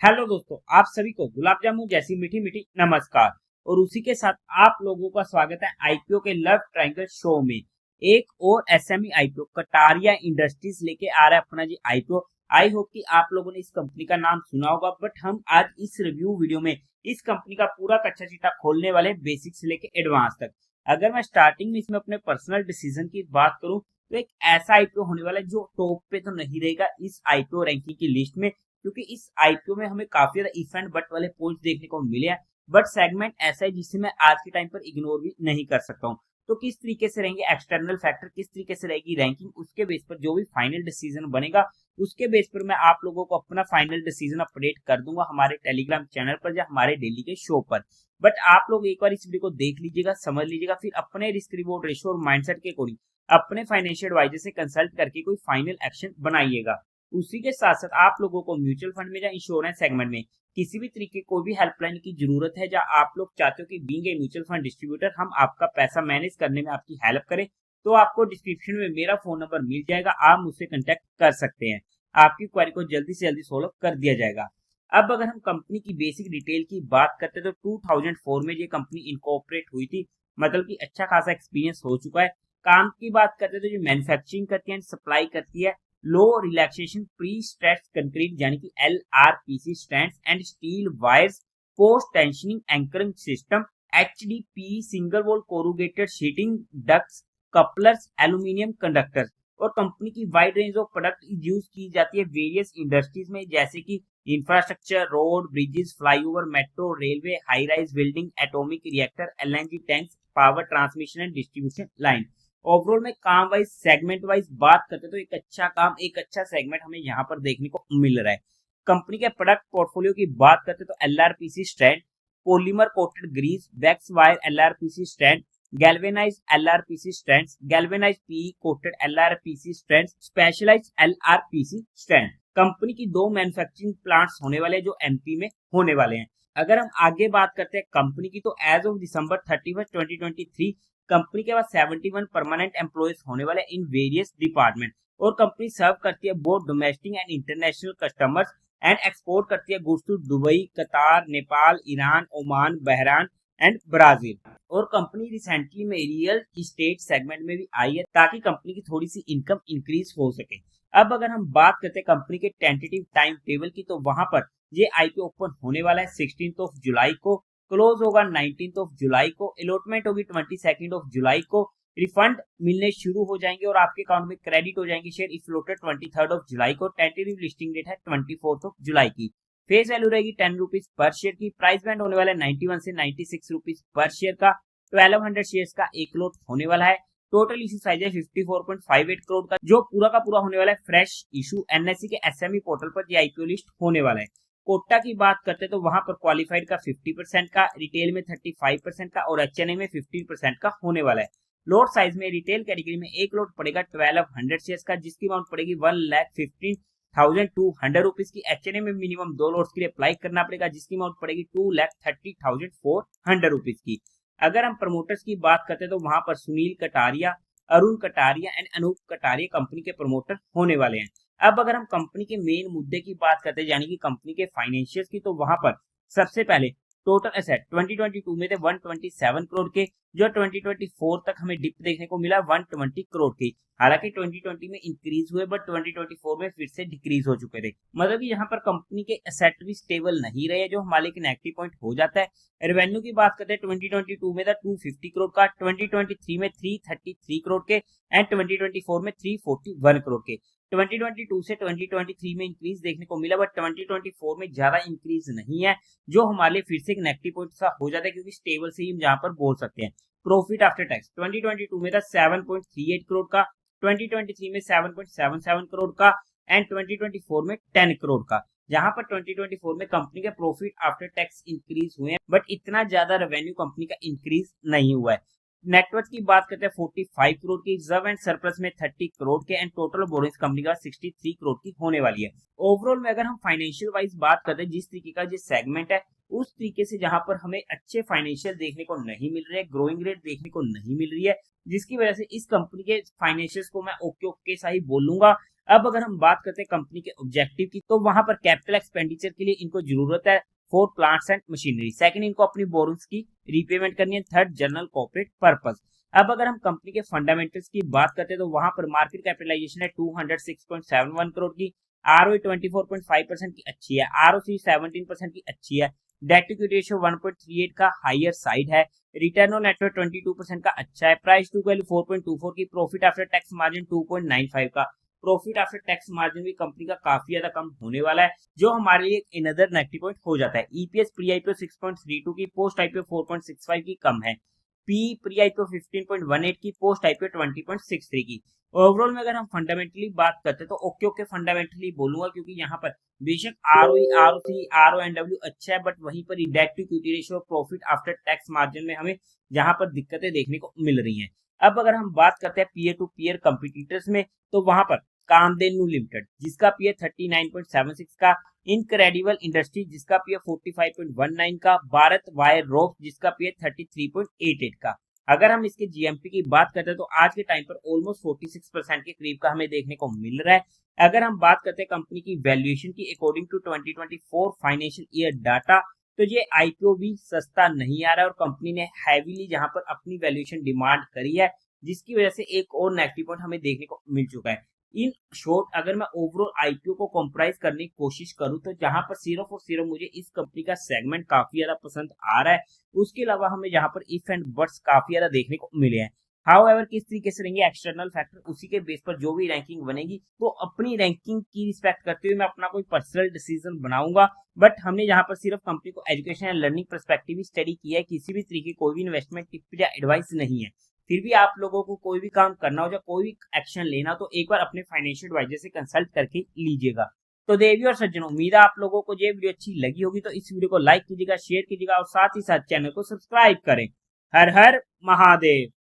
Hello दोस्तों, आप सभी को गुलाब जामुन जैसी मीठी मीठी नमस्कार। और उसी के साथ आप लोगों का स्वागत है आईपीओ के लव ट्रायंगल शो में। एक और एसएमई आईपीओ कटारिया इंडस्ट्रीज लेके आ रहा है अपना जी आईपीओ। आई होप कि आप लोगों ने इस कंपनी का नाम सुना होगा, बट हम आज इस रिव्यू वीडियो में इस कंपनी का पूरा कच्चा चिट्ठा खोलने वाले, बेसिक से लेके एडवांस तक। अगर मैं स्टार्टिंग में इसमें अपने पर्सनल डिसीजन की बात करूं तो एक ऐसा आईपीओ होने वाला है जो टॉप पे तो नहीं रहेगा इस आईपीओ रैंकिंग की लिस्ट में, क्योंकि इस आईपीओ में हमें काफी ज्यादा इफ एंड बट वाले पॉइंट्स देखने को मिले हैं। बट सेगमेंट ऐसा है जिसे मैं आज के टाइम पर इग्नोर भी नहीं कर सकता हूँ। तो किस तरीके से रहेंगे एक्सटर्नल फैक्टर, किस तरीके से रहेगी रैंकिंग, उसके बेस पर जो भी फाइनल डिसीजन बनेगा उसके बेस पर मैं आप लोगों को अपना फाइनल डिसीजन अपडेट कर दूंगा हमारे टेलीग्राम चैनल पर या हमारे डेली के शो पर। बट आप लोग एक बार इस वीडियो को देख लीजिएगा, समझ लीजिएगा, फिर अपने रिस्क रिवॉर्ड रेशियो और माइंडसेट के अकॉर्डिंग अपने फाइनेंशियल एडवाइजर से कंसल्ट करके कोई फाइनल एक्शन बनाइएगा। उसी के साथ साथ आप लोगों को म्यूचुअल फंड में या इंश्योरेंस सेगमेंट में किसी भी तरीके कोई भी हेल्पलाइन की जरूरत है, जहां आप लोग चाहते हो कि being a mutual fund distributor हम आपका पैसा मैनेज करने में आपकी हेल्प करें, तो आपको डिस्क्रिप्शन में मेरा फोन नंबर मिल जाएगा, आप मुझसे कांटेक्ट कर सकते हैं। आपकी क्वेरी को जल्दी से जल्दी सोल्व कर दिया जाएगा। अब अगर हम कंपनी की बेसिक डिटेल की बात करते हैं तो 2004 में ये कंपनी इनकॉर्पोरेट हुई थी, मतलब कि अच्छा खासा एक्सपीरियंस हो चुका है। काम की बात करते हैं तो जो मैन्युफैक्चरिंग करती है, सप्लाई करती है लो रिलैक्सेशन प्री स्ट्रेस्ड कंक्रीट यानी कि LRPC strands and steel wires post tensioning anchoring system, HDPE single wall corrugated sheeting ducts, couplers, aluminium conductors. और कंपनी की wide range of product use की जाती है वेरियस इंडस्ट्रीज में, जैसे कि infrastructure, road, bridges, flyover, metro, railway, high rise building, atomic reactor, LNG tanks, power transmission and distribution line. Overall में काम वाइज सेगमेंट वाइज बात करते तो एक अच्छा काम, एक अच्छा सेगमेंट हमें यहाँ पर देखने को मिल रहा है। कंपनी के प्रोडक्ट पोर्टफोलियो की बात करते तो LRPC strand, polymer coated grease, wax wire LRPC strand, galvanised LRPC strands, galvanised PE coated LRPC strands, specialised LRPC strand. Company की दो मैन्युफैक्चरिंग प्लांट्स होने वाले जो एमपी में होने वाले हैं। अगर हम आगे बात करते हैं कंपनी की, तो एज ऑफ दिसंबर 31 2023 कंपनी के पास 71 परमानेंट एम्प्लॉयज होने वाले इन वेरियस डिपार्टमेंट। और कंपनी सर्व करती है both domestic and international customers and export करती है goods to Dubai, Qatar, Nepal, Iran, Oman, Bahrain and Brazil. और कंपनी रिसेंटली में रियल इस्टेट सेगमेंट में भी आई है ताकि कंपनी की थोड़ी सी इनकम इंक्रीज हो सके। अब अगर हम बात करते हैं कंपनी के टेंटेटिव टाइम टेबल की, तो वहां पर ये आईपीओ ओपन होने वाला है 16 जुलाई को, क्लोज होगा 19 जुलाई को, अलॉटमेंट होगी 22 जुलाई को, रिफंड मिलने शुरू हो जाएंगे और आपके अकाउंट में क्रेडिट हो जाएंगे शेयर इफ लोटेड 23 जुलाई को। टेंटेटिव लिस्टिंग डेट है 24 जुलाई की। फेस वैल्यू रहेगी 10 रुपीज पर शेयर की। प्राइस बैंड होने वाला है 91 से 96 रुपीज पर शेयर का। 1200 शेयर का एक लोट होने वाला है। टोटल इशू साइज है 54.58 करोड़ का, जो पूरा का पूरा होने वाला है फ्रेश इशू। एनएससी के एसएमई पोर्टल पर ये आईपीओ लिस्ट होने वाला है। कोटा की बात करते हैं तो वहां पर क्वालिफाइड का 50% का, रिटेल में 35% का और एचएनए में 15% का होने वाला है। लोट साइज में रिटेल कैटेगरी में एक लोट पड़ेगा 1200 शेयर्स का, जिसकी अमाउंट पड़ेगी 1,15,200 रुपीज की। एचएनए में मिनिमम दो लोट्स के लिए अप्लाई करना पड़ेगा, जिसकी अमाउंट पड़ेगी 2,30,400 रुपीज की। अगर हम प्रमोटर्स की बात करते हैं तो वहां पर सुनील कटारिया, अरुण कटारिया एंड अनूप कटारिया कंपनी के प्रमोटर होने वाले हैं। अब अगर हम कंपनी के मेन मुद्दे की बात करते हैं, यानी कि कंपनी के फाइनेंशियल्स की, तो वहां पर सबसे पहले टोटल एसेट 2022 में थे 127 करोड़ के, जो 2024 तक हमें डिप देखने को मिला 120 करोड़ की। हालांकि 2020 में इंक्रीज हुए, बट 2024 में फिर से डिक्रीज हो चुके थे। मतलब कि यहाँ पर कंपनी के एसेट भी स्टेबल नहीं रहे, जो हमारे लिए नेगेटिव पॉइंट हो जाता है। रेवेन्यू की बात करते हैं 2022 में था 250 करोड़ का, 2023 में 333 करोड़ के एंड 2024 में 341 करोड़ के। 2022 से 2023 में इंक्रीज देखने को मिला, बट 2024 में ज्यादा इंक्रीज नहीं है, जो हमारे लिए फिर से एक नेगेटिव पॉइंट सा हो जाता है, क्योंकि स्टेबल से ही हम यहाँ पर बोल सकते हैं। प्रॉफिट आफ्टर टैक्स 2022 में था 7.38 करोड़ का, 2023 में 7.77 करोड़ का एंड 2024 में 10 करोड़ का। जहां पर 2024 में कंपनी के प्रॉफिट आफ्टर टैक्स इंक्रीज हुए हैं, बट इतना ज्यादा रेवेन्यू कंपनी का इंक्रीज नहीं हुआ है। नेटवर्थ की बात करते हैं 45 करोड़ की, रिजर्व एंड सरप्लस में 30 करोड़ के एंड टोटल बोरिंग्स कंपनी का 63 करोड़ की होने वाली है। ओवरऑल में अगर हम फाइनेंशियल वाइज बात करते हैं, जिस तरीके का जो सेगमेंट है उस तरीके से जहां पर हमें अच्छे फाइनेंशियल देखने को नहीं मिल रहे, ग्रोइंग रेट देखने को नहीं मिल रही है, जिसकी वजह से इस कंपनी के फाइनेंशियल्स को मैं ओके ओके सा ही बोलूंगा। अब अगर हम बात करते हैं कंपनी के ऑब्जेक्टिव की, तो वहां पर कैपिटल एक्सपेंडिचर के लिए इनको जरूरत है 4 प्लांट्स एंड मशीनरी। सेकंड, इनको अपनी बोरोइंग्स की रीपेमेंट करनी है। Third, general corporate purpose. अब अगर हम कंपनी के फंडामेंटल्स की बात करते हैं तो वहां पर मार्केट कैपिटलाइजेशन है 206.71 करोड़ की, आरओई 24.5% की अच्छी है, आरओसी 17% की अच्छी है, डेट इक्विटी रेशियो 1.38 का हायर साइड है, रिटर्न ऑन नेटवर्थ 22% का अच्छा है, प्राइस टू वैल्यू 4.24 की, प्रॉफिट आफ्टर टैक्स मार्जिन 2.95 का। प्रॉफिट आफ्टर टैक्स मार्जिन भी कंपनी का काफी ज्यादा कम होने वाला है, जो हमारे लिए एक अनदर नेगेटिव पॉइंट हो जाता है। ईपीएस प्री आईपीओ 6.32 की, पोस्ट आईपीओ 4.65 की कम है। पी प्री आईपीओ 15.18 की, पोस्ट आईपीओ 20.63 की। ओवरऑल में अगर हम फंडामेंटली बात करते हैं तो ओके ओके फंडामेंटली बोलूंगा, क्योंकि यहाँ पर बेशक आरओई, आरओसी, आरओएनडब्ल्यू अच्छा है, बट वहीं पर debt to equity ratio, profit after tax margin में हमें जहां पर दिक्कतें देखने को मिल रही हैं। अब अगर हम बात करते हैं पीयर टू पीयर कंपिटिटर्स में, तो वहां पर कामधेनु लिमिटेड जिसका पीए 39.76 का, इनक्रेडिबल इंडस्ट्री जिसका पीए 45.19 का, भारत वायर रोप जिसका पीए 33.88 का। अगर हम इसके जीएमपी की बात करते हैं तो आज के टाइम पर ऑलमोस्ट 46% के करीब का हमें देखने को मिल रहा है। अगर हम बात करते हैं कंपनी की वैल्यूएशन की according to 2024 financial year data, तो ये आईपीओ भी सस्ता नहीं आ रहा है और कंपनी ने हैवीली जहां पर अपनी वैल्यूएशन डिमांड करी है, जिसकी वजह से एक और नेगेटिव पॉइंट हमें देखने को मिल चुका है। इन शॉर्ट अगर मैं ओवरऑल आईपीओ को कॉम्प्राइज करने की कोशिश करूं तो जहां पर सिर्फ और सिर्फ मुझे इस कंपनी का सेगमेंट काफी ज्यादा पसंद आ रहा है, उसके अलावा हमें जहां पर इफ एंड बट्स काफी ज्यादा देखने को मिले हैं। हाउएवर किस तरीके से रहेंगे एक्सटर्नल फैक्टर, उसी के बेस पर जो भी रैंकिंग बनेगी, तो अपनी रैंकिंग की रिस्पेक्ट करते हुए मैं अपना कोई पर्सनल डिसीजन बनाऊंगा। बट हमने यहाँ पर सिर्फ कंपनी को education and learning perspective study किया है, किसी भी तरीके कोई भी इन्वेस्टमेंट टिप या एडवाइस नहीं है। फिर भी आप लोगों को कोई भी काम करना हो या कोई भी एक्शन लेना हो तो एक बार अपने फाइनेंशियल एडवाइजर से कंसल्ट करके लीजिएगा। तो देवी और सज्जनों, उम्मीद है आप लोगों को ये वीडियो अच्छी लगी होगी, तो इस वीडियो को लाइक कीजिएगा, शेयर कीजिएगा और साथ ही साथ चैनल को सब्सक्राइब करें। हर हर महादेव।